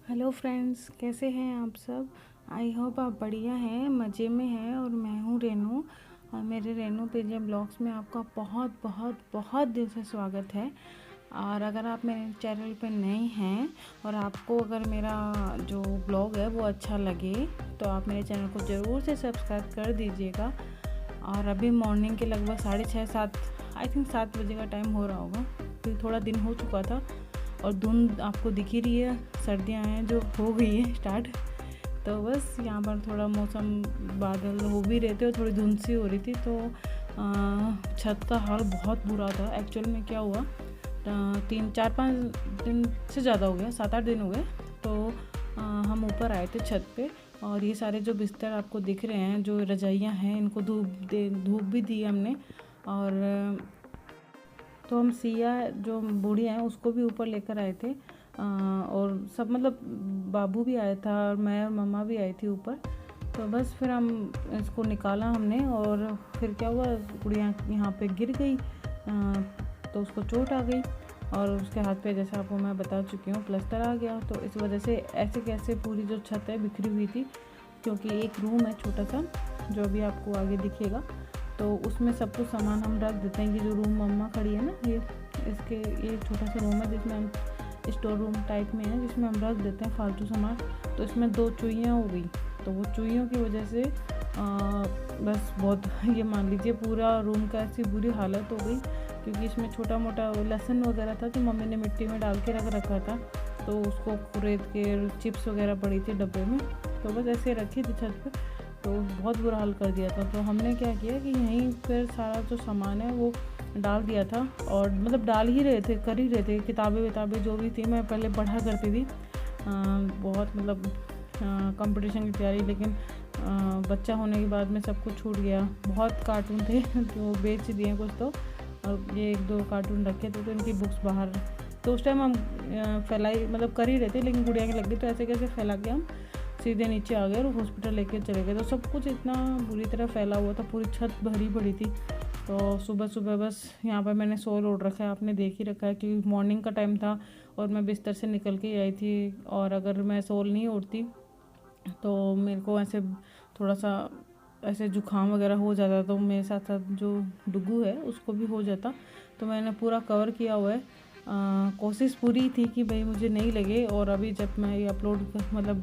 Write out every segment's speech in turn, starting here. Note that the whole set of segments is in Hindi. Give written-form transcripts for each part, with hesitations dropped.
हेलो फ्रेंड्स, कैसे हैं आप सब। आई होप आप बढ़िया हैं, मज़े में हैं। और मैं हूँ रेनू, और मेरे रेनू पीजे ब्लॉग्स में आपका बहुत बहुत बहुत दिल से स्वागत है। और अगर आप मेरे चैनल पे नए हैं और आपको अगर मेरा जो ब्लॉग है वो अच्छा लगे तो आप मेरे चैनल को ज़रूर से सब्सक्राइब कर दीजिएगा। और अभी मॉर्निंग के लगभग 6:30 7, आई थिंक 7 बजे का टाइम हो रहा होगा, फिर थोड़ा दिन हो चुका था। और धुंध आपको दिख ही रही है, सर्दियाँ हैं जो हो गई है स्टार्ट। तो बस यहाँ पर थोड़ा मौसम बादल हो भी रहे थे और थोड़ी धुंध सी हो रही थी। तो छत का हाल बहुत बुरा था। एक्चुअल में क्या हुआ, 3 4 5 दिन से ज़्यादा हो गया, 7 8 दिन हो गए। तो हम ऊपर आए थे छत पे, और ये सारे जो बिस्तर आपको दिख रहे हैं, जो रजाइयाँ हैं, इनको धूप भी दी हमने। और तो हम सिया जो बूढ़िया हैं उसको भी ऊपर लेकर आए थे। और सब मतलब बाबू भी आया था और मैं और मम्मा भी आई थी ऊपर। तो बस फिर हम इसको निकाला हमने, और फिर क्या हुआ, गुड़िया यहाँ पे गिर गई। तो उसको चोट आ गई, और उसके हाथ पे जैसे आपको मैं बता चुकी हूँ प्लास्टर आ गया। तो इस वजह से ऐसे कैसे पूरी जो छत है बिखरी हुई थी, क्योंकि एक रूम है छोटा सा जो अभी आपको आगे दिखेगा। तो उसमें सब कुछ सामान हम रख देते हैं। कि जो रूम मम्मा खड़ी है ना, ये छोटा सा रूम है जिसमें हम स्टोर रूम टाइप में है, जिसमें हम रख देते हैं फालतू सामान। तो इसमें 2 चुईयाँ हो गई। तो वो चुईयों की वजह से बस बहुत ये मान लीजिए पूरा रूम का ऐसी बुरी हालत हो गई। क्योंकि इसमें छोटा मोटा लहसुन वगैरह था जो मम्मी ने मिट्टी में डाल के रख रखा था, तो उसको कुरेद के चिप्स वगैरह पड़ी थी डब्बे में, तो बस ऐसे रखी थी छत पे। तो बहुत बुरा हाल कर दिया था। तो हमने क्या किया कि यहीं पर सारा जो सामान है वो डाल दिया था। और मतलब डाल ही रहे थे, कर ही रहे थे। किताबें जो भी थी मैं पहले पढ़ा करती थी, बहुत मतलब कंपटीशन की तैयारी। लेकिन बच्चा होने के बाद में सब कुछ छूट गया। बहुत कार्टून थे जो बेच दिए कुछ तो, और ये 1 2 कार्टून रखे थे, तो इनकी बुक्स बाहर। तो उस टाइम हम फैलाई मतलब कर ही रहे थे, लेकिन गुड़िया की लग गई, तो ऐसे कैसे फैला के हम सीधे नीचे आ गए और हॉस्पिटल लेके चले गए। तो सब कुछ इतना बुरी तरह फैला हुआ था, पूरी छत भरी पड़ी थी। तो सुबह सुबह बस यहाँ पर मैंने सोल ओढ़ रखा है, आपने देख ही रखा है कि मॉर्निंग का टाइम था और मैं बिस्तर से निकल के आई थी। और अगर मैं सोल नहीं ओढ़ती तो मेरे को ऐसे थोड़ा सा ऐसे जुकाम वगैरह हो जाता। तो मेरे साथ साथ जो डुगू है उसको भी हो जाता। तो मैंने पूरा कवर किया हुआ है। कोशिश पूरी थी कि भाई मुझे नहीं लगे। और अभी जब मैं ये अपलोड मतलब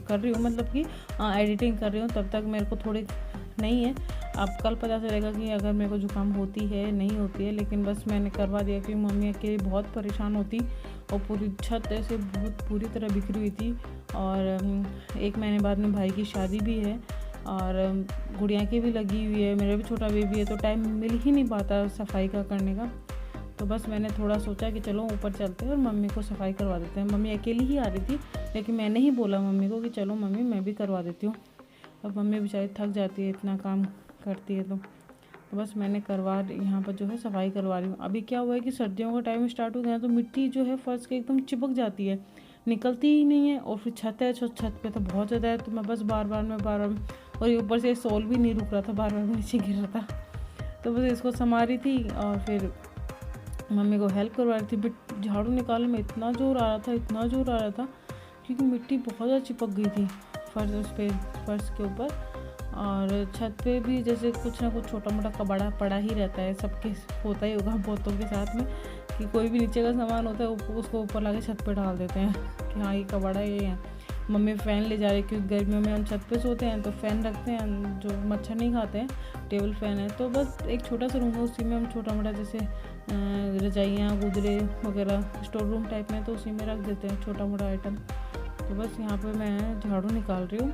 कर रही हूँ, मतलब कि एडिटिंग कर रही हूँ, तब तक मेरे को थोड़ी नहीं है। अब कल पता चलेगा कि अगर मेरे को जुकाम होती है नहीं होती है। लेकिन बस मैंने करवा दिया क्योंकि मम्मी अकेली बहुत परेशान होती, और पूरी छत ऐसे बहुत पूरी तरह बिखरी हुई थी। और 1 महीने बाद में भाई की शादी भी है, और गुड़िया की भी लगी हुई है, मेरा भी छोटा बेबी है। तो टाइम मिल ही नहीं पाता सफाई का करने का। तो बस मैंने थोड़ा सोचा कि चलो ऊपर चलते हैं और मम्मी को सफाई करवा देते हैं। मम्मी अकेली ही आ रही थी, लेकिन मैंने ही बोला मम्मी को कि चलो मम्मी मैं भी करवा देती हूँ। अब मम्मी बेचारी थक जाती है, इतना काम करती है। तो बस मैंने यहाँ पर जो है सफाई करवा रही हूँ। अभी क्या हुआ है कि सर्दियों का टाइम स्टार्ट हो गया, तो मिट्टी जो है फर्श के एकदम चिपक जाती है, निकलती ही नहीं है। और फिर छत है, छत पे तो बहुत ज़्यादा है। तो मैं बस बार बार और ये ऊपर से सोल भी नहीं रुक रहा था, बार बार नीचे गिर रहा था। तो बस इसको संभाल रही थी और फिर मम्मी को हेल्प करवा रही थी। बट झाड़ू निकालने में इतना ज़ोर आ रहा था, इतना ज़ोर आ रहा था, क्योंकि मिट्टी बहुत ज़्यादा चिपक गई थी फर्श के ऊपर। और छत पे भी जैसे कुछ ना कुछ छोटा मोटा कबाड़ा पड़ा ही रहता है, सबके होता ही होगा बहुतों के साथ में, कि कोई भी नीचे का सामान होता है उसको ऊपर ला के छत पे डाल देते हैं कि हाँ ये कबाड़ा ये है। मम्मी फ़ैन ले जा रही, क्योंकि गर्मियों में हम छत पे सोते हैं तो फ़ैन रखते हैं जो मच्छर नहीं खाते हैं, टेबल फ़ैन है। तो बस एक छोटा सा रूम है, उसी में हम छोटा मोटा जैसे रजाइयाँ गुदरे वगैरह स्टोर रूम टाइप में, तो उसी में रख देते हैं छोटा मोटा आइटम। तो बस यहाँ पे मैं झाड़ू निकाल रही हूँ,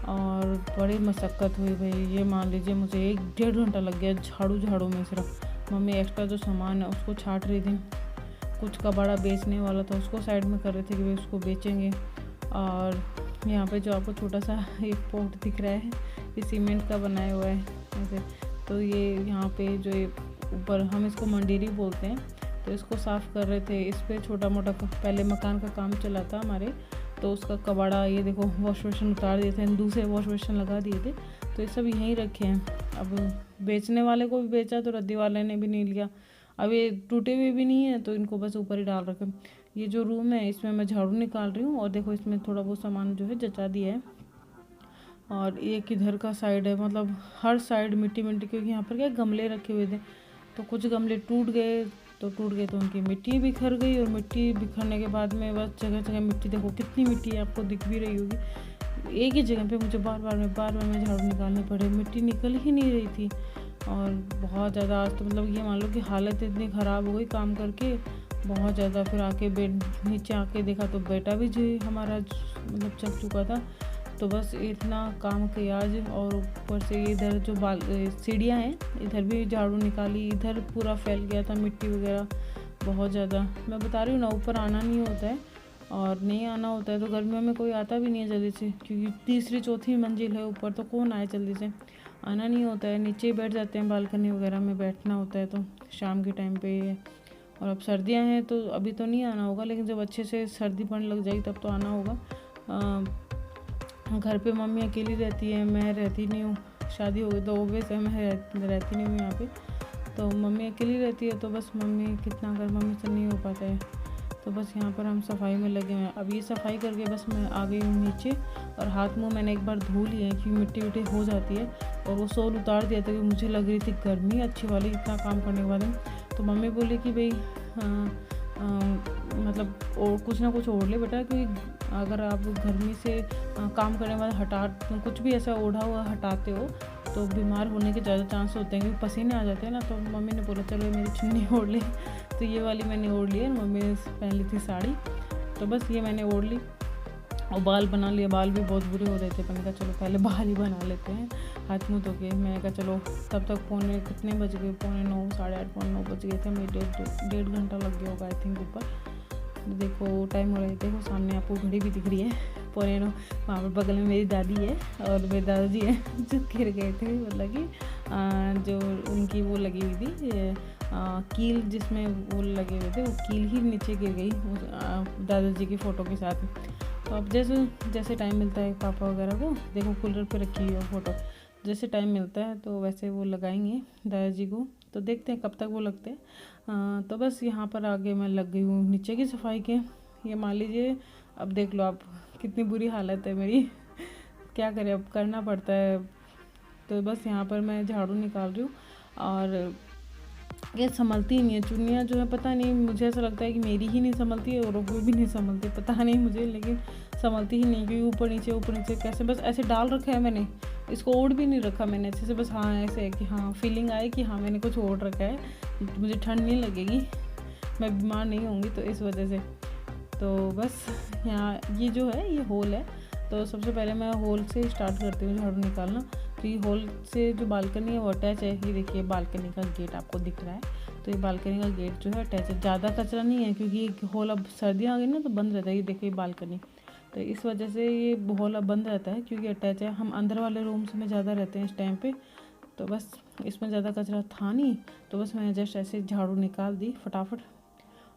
और बड़ी मशक्क़त हुई भाई। ये मान लीजिए मुझे 1 1.5 घंटा लग गया झाड़ू में सिर्फ। मम्मी एक्स्ट्रा जो सामान है उसको छाट रही थी, कुछ कबाड़ा बेचने वाला था उसको साइड में कर रहे थे कि भाई उसको बेचेंगे। और यहाँ पे जो आपको छोटा सा एक पॉट दिख रहा है, ये सीमेंट का बनाया हुआ है ऐसे। तो ये यहाँ पे जो ये ऊपर हम इसको मंडीरी बोलते हैं, तो इसको साफ़ कर रहे थे। इस पर छोटा मोटा पहले मकान का काम चला था हमारे, तो उसका कबाड़ा ये देखो वॉश बेसिन उतार दिए थे, दूसरे वॉश बेसिन लगा दिए थे। तो ये सब यहीं रखे हैं। अब बेचने वाले को भी बेचा तो रद्दी वाले ने भी नहीं लिया। अब ये टूटे हुए भी नहीं है, तो इनको बस ऊपर ही डाल रखे। ये जो रूम है इसमें मैं झाड़ू निकाल रही हूँ और देखो इसमें थोड़ा बहुत सामान जो है जचा दिया है। और एक इधर का साइड है, मतलब हर साइड मिट्टी मिट्टी, क्योंकि यहाँ पर क्या गमले रखे हुए थे तो कुछ गमले टूट गए तो उनकी मिट्टी बिखर गई। और मिट्टी बिखरने के बाद में बस जगह जगह मिट्टी, देखो कितनी मिट्टी है, आपको दिख भी रही होगी। एक ही जगह पे मुझे बार बार में झाड़ू निकालने पड़े, मिट्टी निकल ही नहीं रही थी। और बहुत ज़्यादा आज तो मतलब ये मान लो कि हालत इतनी ख़राब हो गई काम करके, बहुत ज़्यादा। फिर आके बेड नीचे आके देखा तो बेटा भी जो हमारा मतलब चल चुका था। तो बस इतना काम किया आज। और ऊपर से इधर जो सीढ़ियाँ हैं इधर भी झाड़ू निकाली, इधर पूरा फैल गया था मिट्टी वगैरह बहुत ज़्यादा। मैं बता रही हूँ ना, ऊपर आना नहीं होता है, और नहीं आना होता है तो गर्मियों में कोई आता भी नहीं है जल्दी से, क्योंकि तीसरी चौथी मंजिल है ऊपर, तो कौन आए जल्दी से, आना नहीं होता है। नीचे ही बैठ जाते हैं, बालकनी वगैरह में बैठना होता है तो शाम के टाइम पे। और अब सर्दियाँ हैं तो अभी तो नहीं आना होगा, लेकिन जब अच्छे से सर्दी पड़ने लग जाएगी तब तो आना होगा। घर पे मम्मी अकेली रहती है, मैं रहती नहीं हूँ, शादी हो गई तो ओबियस है मैं रहती नहीं हूँ यहाँ पे, तो मम्मी अकेली रहती है। तो बस मम्मी कितना कर, मम्मी से नहीं हो पाता है। तो बस यहाँ पर हम सफाई में लगे हुए हैं। अब ये सफाई करके बस मैं आ गई हूँ नीचे, और हाथ मुँह मैंने एक बार धो लिए हैं, क्योंकि मिट्टी विट्टी हो जाती है। और वो सोल उतार दिया था कि मुझे लग रही थी गर्मी अच्छी वाली इतना काम करने के बाद। तो मम्मी बोली कि भाई मतलब और कुछ ना कुछ ओढ़ ले बेटा, क्योंकि अगर आप गर्मी से काम करने वाले कुछ भी ऐसा ओढ़ा हुआ हटाते हो तो बीमार होने के ज़्यादा चांस होते हैं, क्योंकि पसीने आ जाते हैं ना। तो मम्मी ने बोला चलो ये मेरी चुन्नी ओढ़ ले, तो ये वाली मैंने ओढ़ ली है। मम्मी ने पहन ली थी साड़ी, तो बस ये मैंने ओढ़ ली। और बाल बना लिए, बाल भी बहुत बुरे हो रहे थे, मैंने कहा चलो पहले बाल ही बना लेते हैं हाथ मुँह धो के। मैंने कहा चलो, तब तक पौने कितने बज गए, 8:45 8:30 8:45 बज गए थे। मेरे डेढ़ घंटा लग गया होगा आई थिंक ऊपर। देखो टाइम हो रहा है, देखो सामने आपको घड़ी भी दिख रही है 8:45। वहाँ पर बगल में मेरी दादी है और मेरे दादाजी है जो गिर गए थे, मतलब कि जो उनकी वो लगी हुई थी कील, जिसमें वो लगे हुए थे, वो कील ही नीचे गिर गई दादाजी की फ़ोटो के साथ। तो अब जैसे टाइम मिलता है पापा वगैरह को, देखो कूलर पे रखी हुई है फ़ोटो, जैसे टाइम मिलता है तो वैसे वो लगाएंगे दादाजी को। तो देखते हैं कब तक वो लगते हैं। तो बस यहाँ पर आगे मैं लग गई हूँ नीचे की सफाई के। ये मान लीजिए, अब देख लो आप कितनी बुरी हालत है मेरी क्या करें, अब करना पड़ता है। तो बस यहाँ पर मैं झाड़ू निकाल रही हूँ, और ये संभलती ही नहीं है चुन्नियाँ जो है, पता नहीं, मुझे ऐसा लगता है कि मेरी ही नहीं संभलती है, औरों को भी नहीं संभलती, पता नहीं मुझे, लेकिन संभलती ही नहीं, क्योंकि ऊपर नीचे कैसे बस ऐसे डाल रखा है मैंने, इसको ओढ़ भी नहीं रखा मैंने अच्छे से। बस हाँ ऐसे है कि हाँ फीलिंग आए कि हाँ मैंने कुछ ओढ़ रखा है, मुझे ठंड नहीं लगेगी, मैं बीमार नहीं होंगी, तो इस वजह से। तो बस यहाँ ये जो है ये होल है, तो सबसे पहले मैं होल से स्टार्ट करती हूँ झाड़ू निकालना। तो ये होल से जो बालकनी है वो अटैच है, ये देखिए बालकनी का गेट आपको दिख रहा है, तो ये बालकनी का गेट जो है अटैच है। ज़्यादा कचरा नहीं है, क्योंकि ये होल अब सर्दियाँ आ गई ना तो बंद रहता है, ये देखिए बालकनी, तो इस वजह से ये होल अब बंद रहता है, क्योंकि अटैच है। हम अंदर वाले रूम्स में ज़्यादा रहते हैं इस टाइम पे, तो बस इसमें ज़्यादा कचरा था नहीं, तो बस मैंने जस्ट ऐसे झाड़ू निकाल दी फटाफट।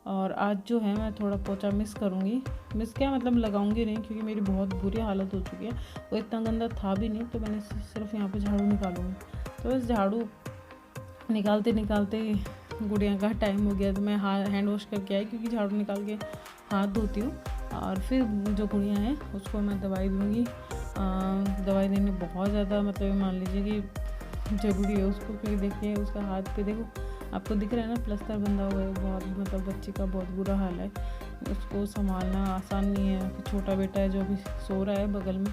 और आज जो है मैं थोड़ा पोछा मिस करूँगी, मिस क्या मतलब लगाऊंगी नहीं, क्योंकि मेरी बहुत बुरी हालत हो चुकी है, वो इतना गंदा था भी नहीं, तो मैंने सिर्फ यहाँ पे झाड़ू निकालूंगी। तो बस झाड़ू निकालते निकालते गुड़िया का टाइम हो गया, तो मैं हैंड वॉश करके आई, क्योंकि झाड़ू निकाल के हाथ धोती हूँ। और फिर जो गुड़िया है उसको मैं दवाई दूँगी। दवाई देने बहुत ज़्यादा मतलब मान लीजिए कि ज़रूरी है उसको, क्योंकि देखिए उसका हाथ पे देखो आपको दिख रहा है ना, प्लास्टर बंधा हुआ है, बहुत मतलब बच्चे का बहुत बुरा हाल है, उसको संभालना आसान नहीं है। छोटा बेटा है जो भी सो रहा है बगल में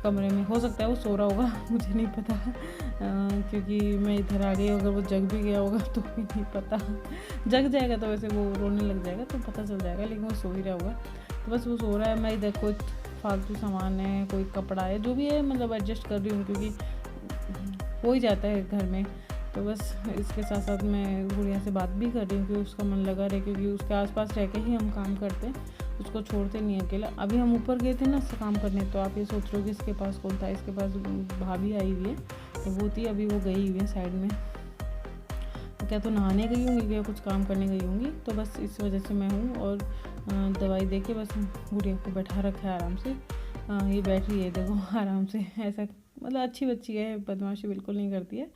कमरे में, हो सकता है वो सो रहा होगा मुझे नहीं पता क्योंकि मैं इधर आ गई, अगर वो जग भी गया होगा तो भी नहीं पता जग जाएगा तो वैसे वो रोने लग जाएगा तो पता चल जाएगा, लेकिन वो सो ही रहा होगा। तो बस वो सो रहा है, मैं इधर कोई फालतू सामान है, कोई कपड़ा है, जो भी है मतलब एडजस्ट कर रही हूँ, क्योंकि हो ही जाता है घर में। तो बस इसके साथ साथ मैं गुड़िया से बात भी कर रही हूँ, क्योंकि उसका मन लगा रहे, क्योंकि उसके आसपास रह के ही हम काम करते हैं, उसको छोड़ते नहीं अकेला। अभी हम ऊपर गए थे ना काम करने, तो आप ये सोच रहे हो कि इसके पास कौन था, इसके पास भाभी आई हुई है, तो वो थी, अभी वो गई हुई है साइड में, तो क्या तो नहाने गई होंगी या कुछ काम करने गई होंगी, तो बस इस वजह से मैं हूँ। और दवाई दे के बस गुड़िया को बैठा रखा है आराम से, ये बैठ रही है देखो आराम से, ऐसा मतलब अच्छी बच्ची है, बदमाशी बिल्कुल नहीं करती है,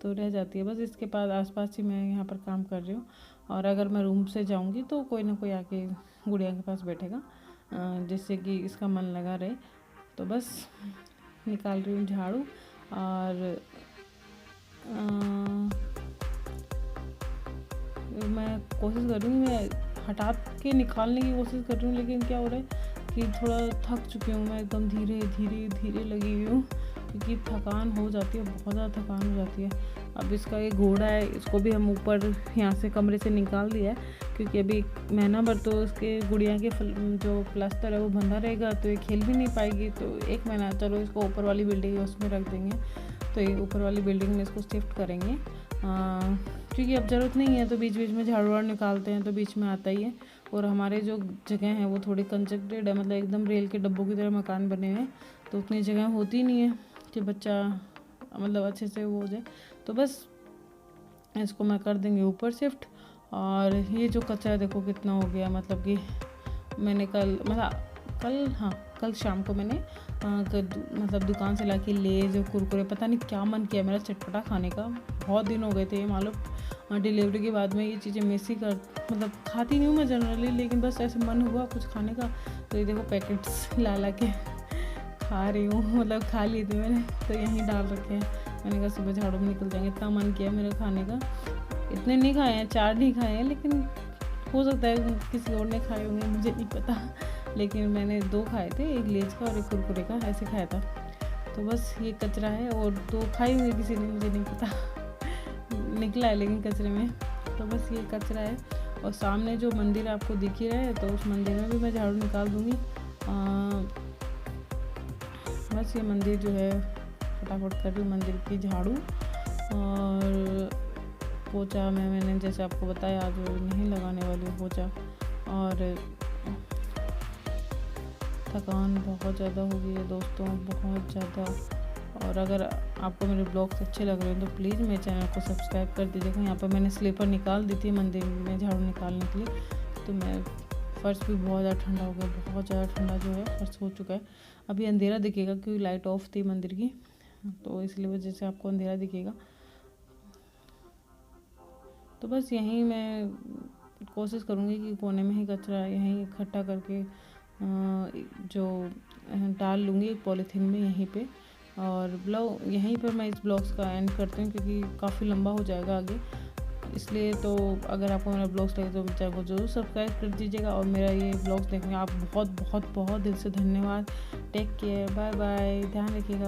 तो रह जाती है। बस इसके पास आसपास ही मैं यहाँ पर काम कर रही हूँ, और अगर मैं रूम से जाऊँगी तो कोई ना कोई आके गुड़िया के पास बैठेगा, जिससे कि इसका मन लगा रहे। तो बस निकाल रही हूँ झाड़ू, और मैं कोशिश कर रही हूँ, मैं हटा के निकालने की कोशिश कर रही हूँ, लेकिन क्या हो रहा है कि थोड़ा थक चुकी हूँ मैं, एकदम धीरे धीरे धीरे लगी हुई हूँ, क्योंकि थकान हो जाती है, बहुत ज़्यादा थकान हो जाती है। अब इसका एक घोड़ा है, इसको भी हम ऊपर यहाँ से कमरे से निकाल दिया है, क्योंकि अभी महीना भर तो उसके गुड़िया के जो प्लास्टर है वो बंधा रहेगा, तो ये खेल भी नहीं पाएगी। तो एक महीना चलो इसको ऊपर वाली बिल्डिंग है उसमें रख देंगे, तो ये ऊपर वाली बिल्डिंग में इसको शिफ्ट करेंगे, क्योंकि अब ज़रूरत नहीं है। तो बीच बीच में झाड़ू वाड़ निकालते हैं तो बीच में आता ही है। और हमारे जो जगह है वो थोड़ी कंजक्टेड है, मतलब एकदम रेल के डब्बों की तरह मकान बने हुए हैं, तो उतनी जगह होती नहीं है कि बच्चा मतलब अच्छे से वो हो जाए। तो बस इसको मैं कर देंगे ऊपर शिफ्ट। और ये जो कचरा देखो कितना हो गया, मतलब कि मैंने कल शाम को मैंने मतलब दुकान से लाके लेज और कुरकुरे, पता नहीं क्या मन किया मेरा चटपटा खाने का। बहुत दिन हो गए थे मालूम, डिलीवरी के बाद में ये चीज़ें मिस ही कर, मतलब खाती नहीं हूँ मैं जनरली, लेकिन बस ऐसे मन हुआ कुछ खाने का। तो ये देखो पैकेट्स ला के खा रही हूँ, मतलब खा ली थी मैंने, तो यहीं डाल रखे हैं। मैंने कहा सुबह झाड़ू में निकल जाएंगे, इतना मन किया मेरा खाने का। इतने नहीं खाए हैं, 4 नहीं खाए हैं, लेकिन हो सकता है किसी और ने खाए होंगे, मुझे नहीं पता। लेकिन मैंने 2 खाए थे, एक लेज का और एक कुरकुरे का, ऐसे खाया था। तो बस ये कचरा है, और 2 खाई होंगे किसी ने, मुझे नहीं पता निकला है लेकिन कचरे में। तो बस ये कचरा है। और सामने जो मंदिर आपको दिख ही रहा है, तो उस मंदिर में भी मैं झाड़ू निकाल दूँगी। बस ये मंदिर जो है फटाफट कर रही हूँ मंदिर की झाड़ू। और पोछा मैंने जैसे आपको बताया आज नहीं लगाने वाली हूँ पोछा। और थकान बहुत ज़्यादा हो गई है दोस्तों, बहुत ज़्यादा। और अगर आपको मेरे ब्लॉग्स अच्छे लग रहे हैं तो प्लीज़ मेरे चैनल को सब्सक्राइब कर दीजिए। देखो यहाँ पर मैंने स्लीपर निकाल दी थी मंदिर में झाड़ू निकालने के लिए, तो मैं फर्श भी बहुत ज़्यादा ठंडा हो गया, बहुत ज़्यादा ठंडा जो है फर्श हो चुका है। अभी अंधेरा दिखेगा क्योंकि लाइट ऑफ थी मंदिर की, तो इसलिए वजह से आपको अंधेरा दिखेगा। तो बस यहीं मैं कोशिश करूँगी कि कोने में ही कचरा यहीं इकट्ठा करके जो डाल लूँगी एक पॉलीथीन में यहीं पे। और ब्लॉग यहीं पर मैं इस ब्लॉग्स का एंड करती हूँ, क्योंकि काफ़ी लंबा हो जाएगा आगे, इसलिए। तो अगर आपको मेरा ब्लॉग्स लगे तो चैनल को जरूर सब्सक्राइब कर दीजिएगा, और मेरा ये ब्लॉग्स देखने आप बहुत बहुत बहुत दिल से धन्यवाद। टेक केयर, बाय बाय, ध्यान रखिएगा।